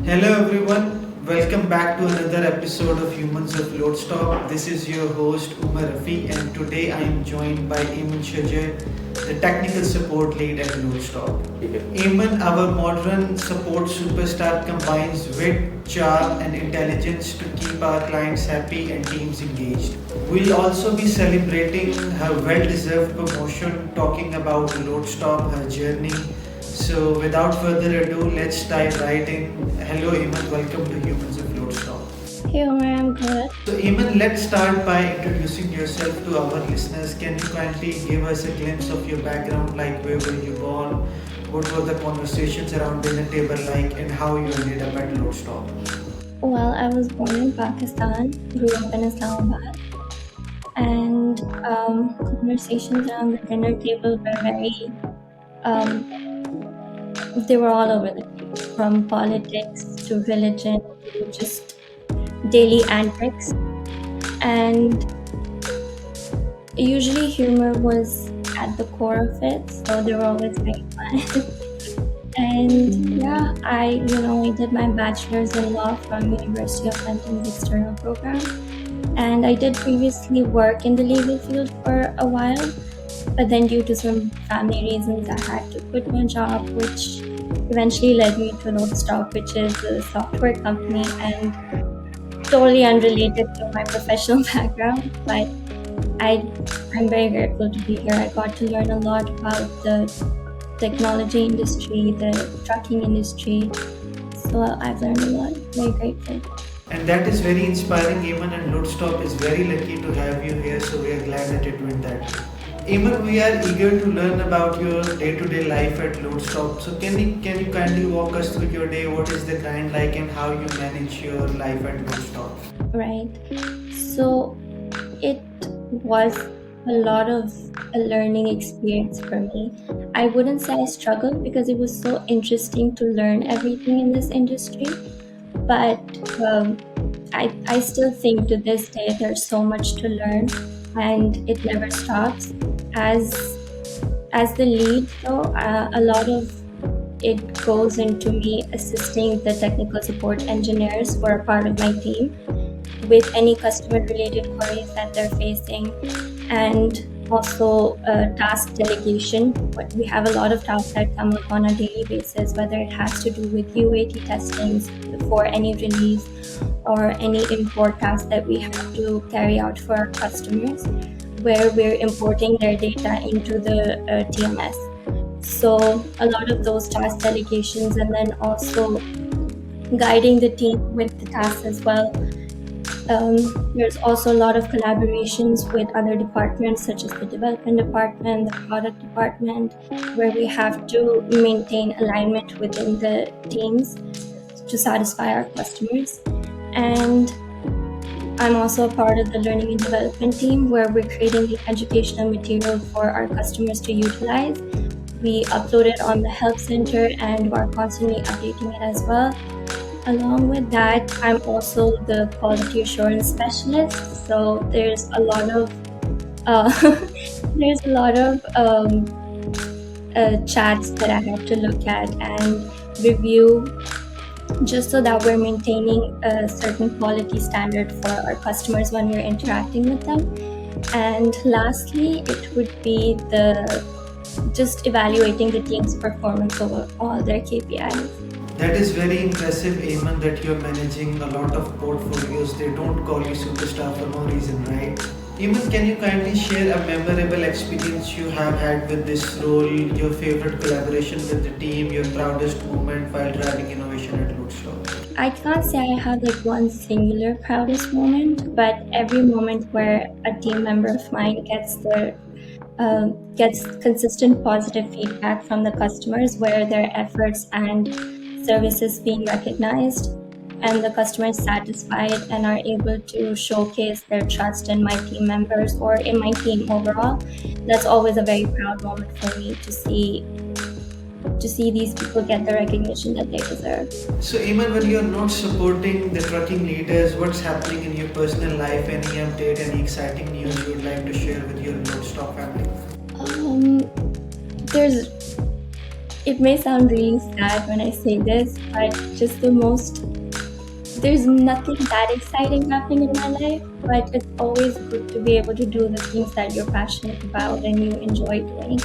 Hello everyone, welcome back to another episode of Humans of Loadstock. This is your host Umar Rafi and today I am joined by Eamon Shajay, the technical support lead at Loadstock. Eamon, our modern support superstar, combines wit, charm and intelligence to keep our clients happy and teams engaged. We'll also be celebrating her well-deserved promotion, talking about Loadstock, her journey. So, without further ado, let's dive right in. Hello, Eamon. Welcome to Humans of Loadstock. Hey Omar, I'm good. So, Eamon, let's start by introducing yourself to our listeners. Can you kindly give us a glimpse of your background, like where were you born, what were the conversations around dinner table like, and how you ended up at Loadstock? Well, I was born in Pakistan, grew up in Islamabad, and conversations around the dinner table were they were all over the place, from politics to religion to just daily antics. And usually humor was at the core of it, so they were always very fun. And yeah, I did my bachelor's in law from University of London's external program. And I did previously work in the legal field for a while, but then due to some family reasons, I had to quit my job, which eventually led me to Loadstock, which is a software company and totally unrelated to my professional background. But I'm very grateful to be here. I got to learn a lot about the technology industry, the trucking industry. So I've learned a lot. Very grateful. And that is very inspiring, Eamon, and Loadstock is very lucky to have you here, so we are glad that it went that way. Eamon, we are eager to learn about your day-to-day life at Loadstock. So can you kindly walk us through your day? What is the grind like, and how you manage your life at Loadstock? Right. So it was a lot of a learning experience for me. I wouldn't say I struggled because it was so interesting to learn everything in this industry. But I still think to this day there's so much to learn and it never stops. As the lead, though, a lot of it goes into me assisting the technical support engineers who are part of my team with any customer related queries that they're facing, and also task delegation. But we have a lot of tasks that come up on a daily basis, whether it has to do with UAT testings before any release or any import tasks that we have to carry out for our customers, where we're importing their data into the TMS. So a lot of those task delegations, and then also guiding the team with the tasks as well. There's also a lot of collaborations with other departments, such as the development department, the product department, where we have to maintain alignment within the teams to satisfy our customers. And I'm also a part of the learning and development team, where we're creating educational material for our customers to utilize. We upload it on the help center and we're constantly updating it as well. Along with that, I'm also the quality assurance specialist. So there's a lot of there's a lot of chats that I have to look at and review, just so that we're maintaining a certain quality standard for our customers when we're interacting with them. And lastly, it would be just evaluating the team's performance over all their KPIs. That is very impressive, Eamon, that you're managing a lot of portfolios. They don't call you superstar for no reason, right? Eamon, can you kindly share a memorable experience you have had with this role, your favorite collaboration with the team, your proudest moment while driving innovation at Loadstock? I can't say I have like one singular proudest moment, but every moment where a team member of mine gets consistent positive feedback from the customers, where their efforts and services being recognized, and the customers satisfied and are able to showcase their trust in my team members or in my team overall. That's always a very proud moment for me to see these people get the recognition that they deserve. So, Eamon, when you're not supporting the trucking leaders, what's happening in your personal life? Any update, any exciting news you would like to share with your Loadstock family? There's it may sound really sad when I say this, but just there's nothing that exciting happening in my life, but it's always good to be able to do the things that you're passionate about and you enjoy doing.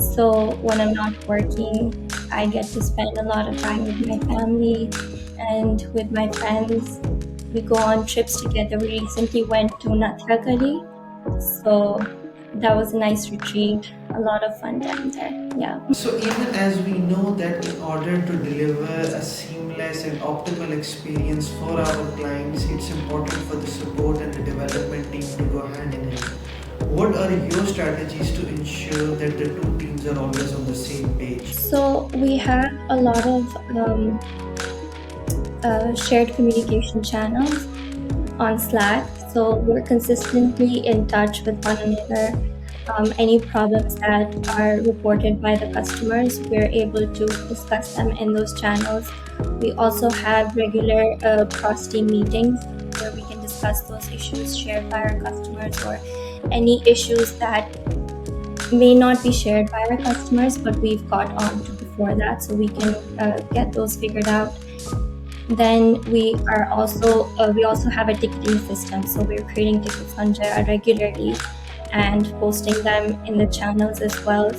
So when I'm not working, I get to spend a lot of time with my family and with my friends. We go on trips together. We recently went to Nathirakali, so that was a nice retreat. A lot of fun time there. Yeah. So even as we know that in order to deliver a seamless and optimal experience for our clients, it's important for the support and the development team to go hand in hand. What are your strategies to ensure that the two teams are always on the same page? So we have a lot of shared communication channels on Slack. So we're consistently in touch with one another. Any problems that are reported by the customers, we're able to discuss them in those channels. We also have regular cross-team meetings where we can discuss those issues shared by our customers or any issues that may not be shared by our customers, but we've got on to before that, so we can get those figured out. Then we also have a ticketing system, so we're creating tickets on Jira regularly and posting them in the channels as well,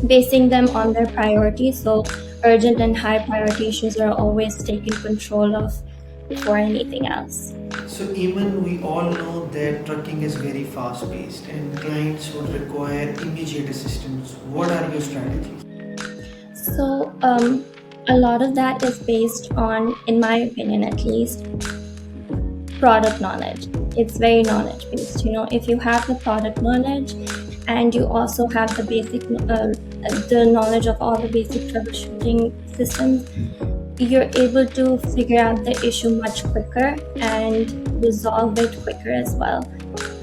basing them on their priorities. So urgent and high priority issues are always taken control of before anything else. So even we all know that trucking is very fast paced and clients would require immediate assistance. What are your strategies? So a lot of that is based on, in my opinion at least, product knowledge. It's very knowledge based. If you have the product knowledge and you also have the knowledge of all the basic troubleshooting systems, you're able to figure out the issue much quicker and resolve it quicker as well.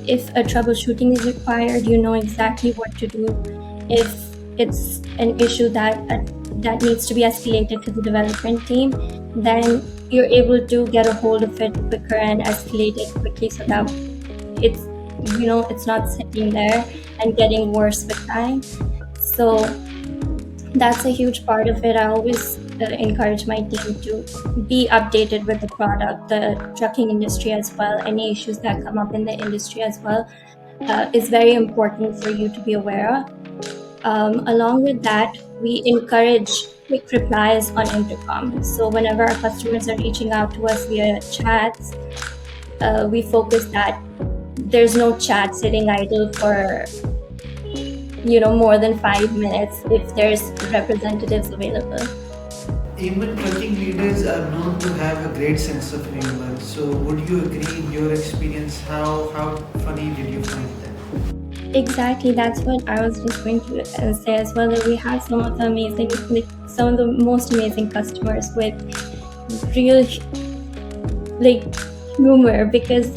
If a troubleshooting is required, you know exactly what to do. If it's an issue that needs to be escalated to the development team, then you're able to get a hold of it quicker and escalate it quickly so that it's not sitting there and getting worse with time. So that's a huge part of it. I always encourage my team to be updated with the product, the trucking industry as well. Any issues that come up in the industry as well is very important for you to be aware of. Along with that, we encourage quick replies on intercom. So whenever our customers are reaching out to us via chats, we focus that there's no chat sitting idle for more than 5 minutes if there's representatives available. Even trucking leaders are known to have a great sense of humor. So would you agree in your experience how funny did you find them? Exactly, that's what I was just going to say as well, that we have some of the most amazing customers with real humor, because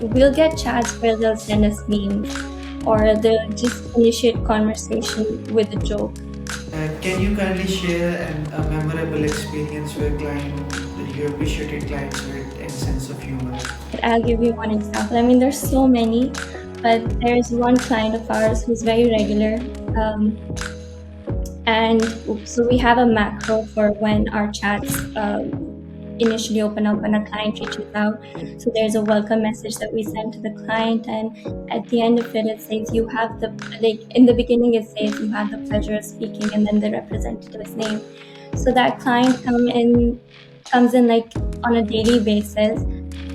we'll get chats where they'll send us memes or they'll just initiate conversation with a joke. Can you kindly share a memorable experience where you appreciated clients with a sense of humor? I'll give you one example. I mean, there's so many, but there's one client of ours who's very regular. And so we have a macro for when our chats initially open up when a client reaches out. So there's a welcome message that we send to the client, and at the end of it says in the beginning it says you have the pleasure of speaking, and then the representative's name. So that client comes in on a daily basis.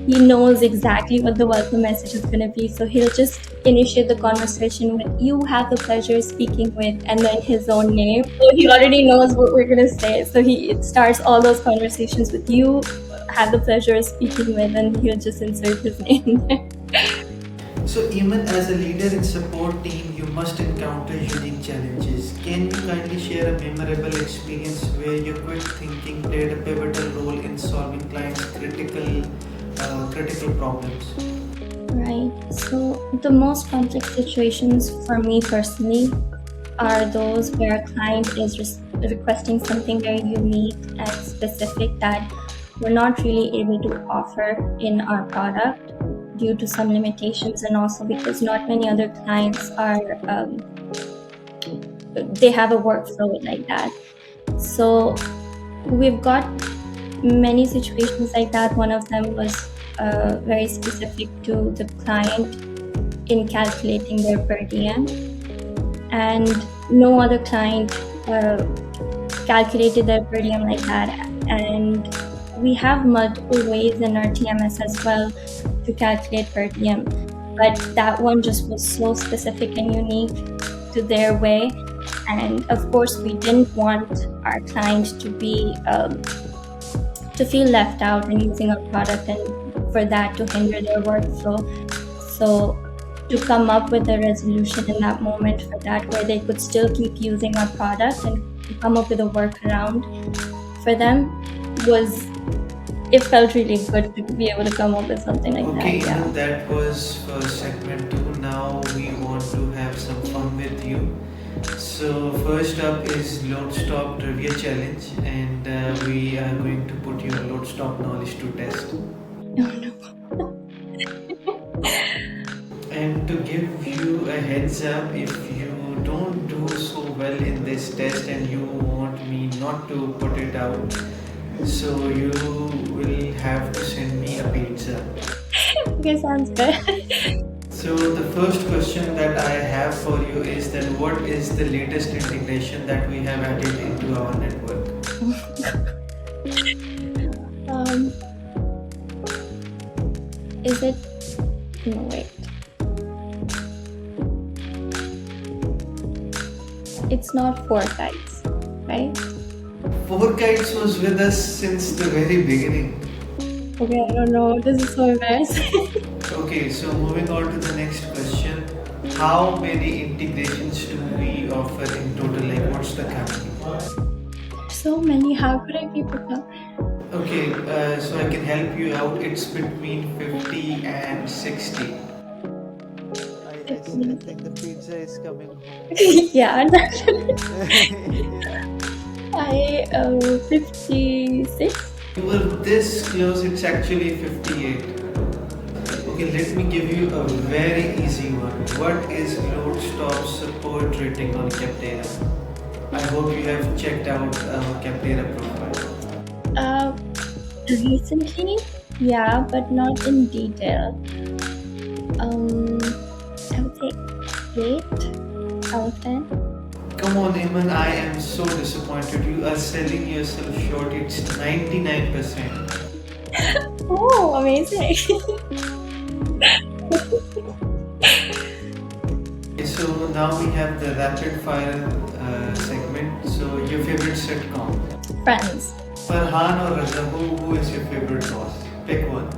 He knows exactly what the welcome message is going to be, so he'll just initiate the conversation with, "You have the pleasure of speaking with," and then his own name. So he already knows what we're going to say, so he starts all those conversations with, "You have the pleasure of speaking with," and he'll just insert his name there. So even as a leader in support team, you must encounter unique challenges. Can you kindly share a memorable experience where your quick thinking played a pivotal role in solving clients' critical problems? Right. So the most complex situations for me personally are those where a client is requesting something very unique and specific that we're not really able to offer in our product due to some limitations, and also because not many other clients are they have a workflow like that. So we've got many situations like that. One of them was very specific to the client in calculating their per diem, and no other client calculated their per diem like that. And we have multiple ways in our TMS as well to calculate per diem, but that one just was so specific and unique to their way. And of course, we didn't want our client to be to feel left out in using our product and for that to hinder their workflow. So to come up with a resolution in that moment for that, where they could still keep using our product and come up with a workaround for them, was it felt really good to be able to come up with something like Okay, that. Yeah. that was for segment 2. Now we want to have some fun with you. So first up is Lodestop Trivia Challenge, and we are going to put your Lodestop knowledge to test. Oh no. And to give you a heads up, if you don't do so well in this test and you want me not to put it out, so you will have to send me a pizza. Okay, sounds good. So the first question that I have for you is that what is the latest integration that we have added into our network? Is it? No, wait. It's not FourKites, right? FourKites was with us since the very beginning. Okay, I don't know. This is so embarrassing. Okay, so moving on to the next question. How many integrations do we offer in total? Like, what's the count? So many. How could I keep it up? Okay, so I can help you out. It's between 50 and 60. I think the pizza is coming home. Yeah, I 56. You were this close, it's actually 58. Okay, let me give you a very easy one. What is Lodestop support rating on Capterra? I hope you have checked out Capterra profile. Recently, yeah, but not in detail. I would say 8 out of 10. Come on, Iman, I am so disappointed. You are selling yourself short. It's 99%. Oh, amazing. Okay, so now we have the rapid fire segment. So your favorite sitcom? Friends. Farhan or Raza, who is your favorite boss? Pick one.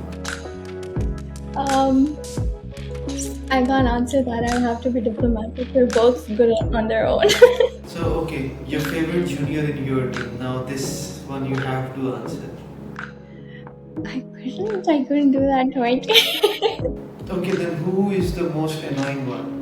I can't answer that. I have to be diplomatic. We're both good on their own. So okay, your favorite junior in your team. Now this one you have to answer. I couldn't do that point. Okay, then who is the most annoying one?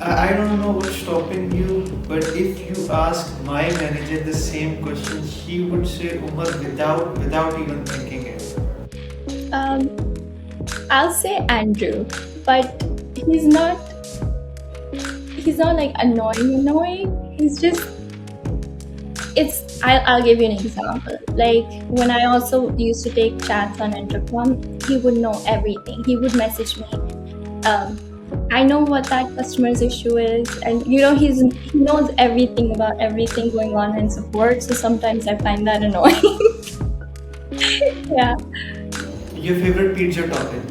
I don't know what's stopping you, but if you ask my manager the same question, she would say Umar without even thinking it. I'll say Andrew, but he's not like annoying. He's just I'll give you an example. Like when I also used to take chats on Intercom, he would know everything. He would message me. I know what that customer's issue is, and he knows everything about everything going on in support. So sometimes I find that annoying. Yeah. Your favorite pizza topping?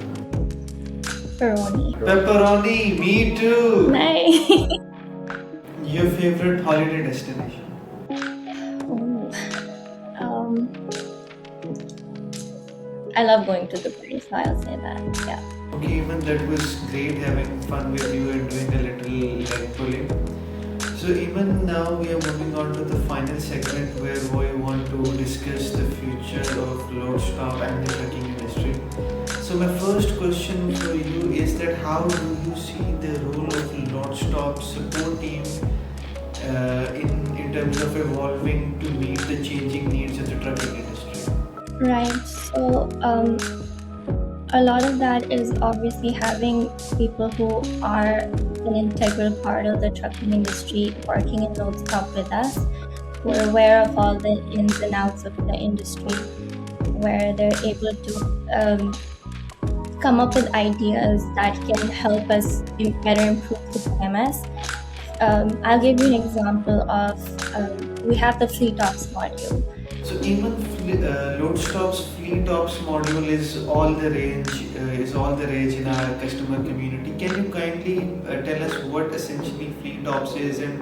Pepperoni. Pepperoni, me too. Nice. Your favorite holiday destination? I love going to Dubai, so I'll say that. Yeah. Okay, even that was great having fun with you and doing a little leg pulling. So even now we are moving on to the final segment where we want to discuss the future of Lodestop and the trucking industry. So my first question for you is that how do you see the role of Lodestop support team in terms of evolving to meet the changing needs of the trucking industry? Right. So a lot of that is obviously having people who are an integral part of the trucking industry working in Loadstop with us, who are aware of all the ins and outs of the industry, where they're able to come up with ideas that can help us better improve the PMS. I'll give you an example of we have the fleet ops module. So even Loadstop's fleet ops module is all the rage in our customer community. Can you kindly tell us what essentially fleet ops is and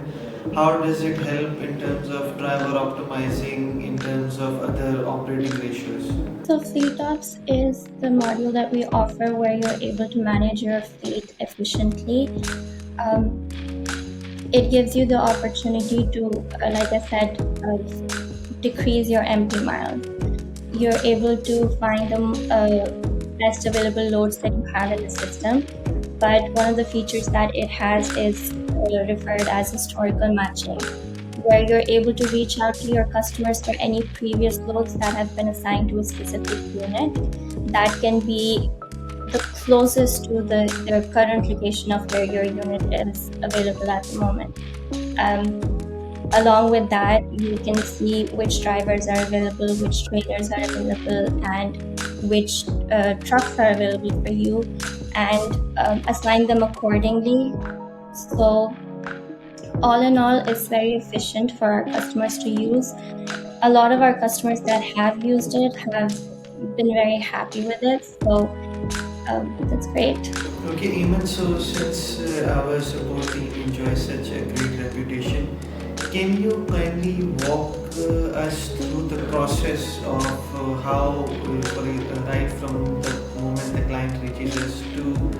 how does it help in terms of driver optimizing, in terms of other operating ratios? So fleet ops is the module that we offer where you're able to manage your fleet efficiently. Um, it gives you the opportunity to, like I said, decrease your empty miles. You're able to find the best available loads that you have in the system. But one of the features that it has is referred as historical matching, where you're able to reach out to your customers for any previous loads that have been assigned to a specific unit that can be the closest to the current location of where your unit is available at the moment. Along with that, you can see which drivers are available, which trailers are available, and which trucks are available for you, and assign them accordingly. So all in all, it's very efficient for our customers to use. A lot of our customers that have used it have been very happy with it, so that's great. Okay, Eamon, so since our support team enjoys such a great reputation, can you kindly walk us through the process of right from the moment the client reaches us to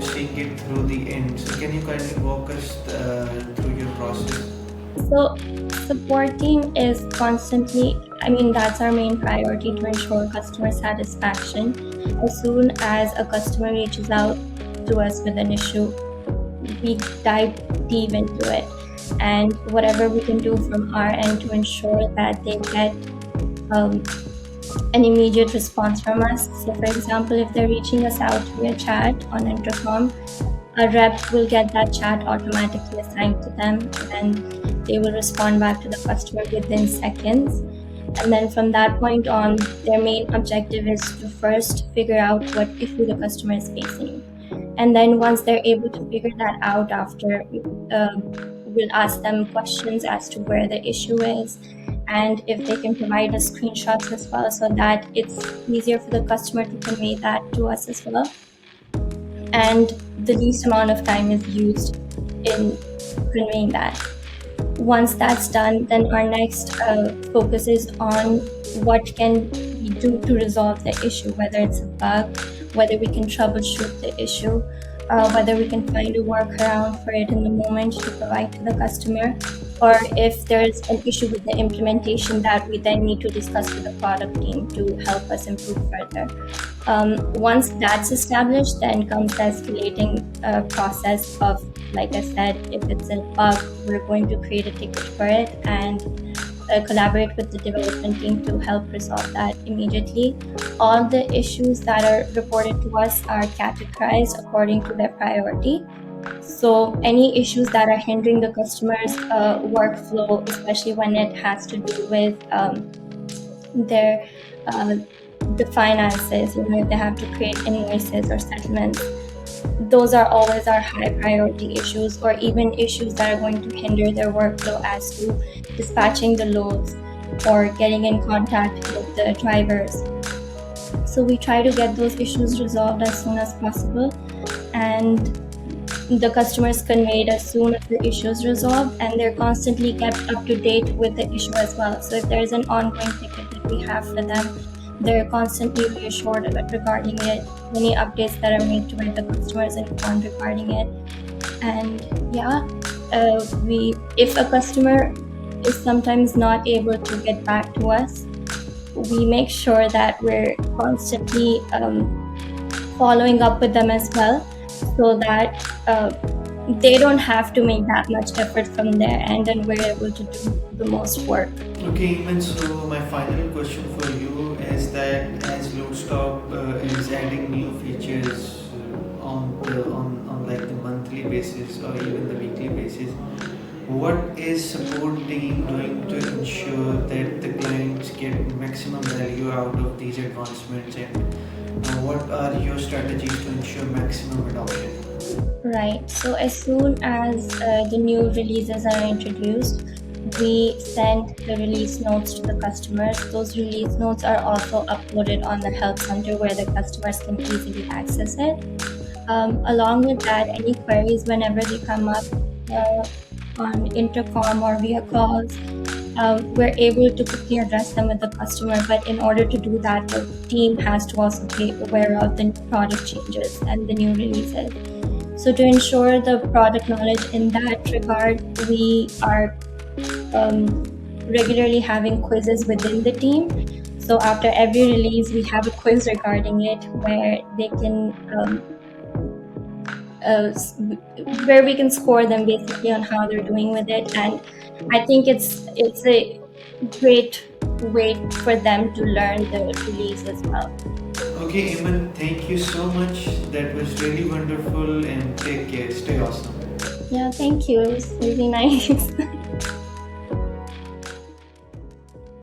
seeing it through the end? So can you kindly walk us through your process? So support team is constantly, that's our main priority to ensure customer satisfaction. As soon as a customer reaches out to us with an issue, we dive deep into it, and whatever we can do from our end to ensure that they get an immediate response from us. So for example, if they're reaching us out via chat on intercom, a rep will get that chat automatically assigned to them, and they will respond back to the customer within seconds. And then from that point on, their main objective is to first figure out what issue the customer is facing. And then once they're able to figure that out after, we'll ask them questions as to where the issue is, and if they can provide us screenshots as well, so that it's easier for the customer to convey that to us as well. And the least amount of time is used in conveying that. Once that's done, then our next focus is on what can we do to resolve the issue, whether it's a bug, whether we can troubleshoot the issue, whether we can find a workaround for it in the moment to provide to the customer, or if there's an issue with the implementation that we then need to discuss with the product team to help us improve further. Once that's established, then comes the escalating process of, like I said, if it's a bug, we're going to create a ticket for it and collaborate with the development team to help resolve that immediately. All the issues that are reported to us are categorized according to their priority. So any issues that are hindering the customer's workflow, especially when it has to do with their the finances, if they have to create invoices or settlements, those are always our high priority issues, or even issues that are going to hinder their workflow as to dispatching the loads or getting in contact with the drivers. So we try to get those issues resolved as soon as possible, and the customers conveyed as soon as the issue is resolved, and they're constantly kept up to date with the issue as well. So if there's an ongoing ticket that we have for them, they're constantly reassured regarding it. Any updates that are made to it, the customer is informed regarding it. And if a customer is sometimes not able to get back to us, we make sure that we're constantly following up with them as well, so that they don't have to make that much effort from their end, and we're able to do the most work. Okay, and so my final question for you is that as Loadstop basis or even the weekly basis, what is support team doing to ensure that the clients get maximum value out of these advancements, and what are your strategies to ensure maximum adoption? Right. So as soon as the new releases are introduced, we send the release notes to the customers. Those release notes are also uploaded on the help center where the customers can easily access it. Along with that, any queries whenever they come up on intercom or via calls, we're able to quickly address them with the customer. But in order to do that, the team has to also be aware of the product changes and the new releases. So to ensure the product knowledge in that regard, we are regularly having quizzes within the team. So after every release, we have a quiz regarding it where they can where we can score them basically on how they're doing with it. And I think it's a great way for them to learn the release as well. Okay, Eamon, thank you so much. That was really wonderful, and take care. Stay awesome. Yeah, thank you. It was really nice.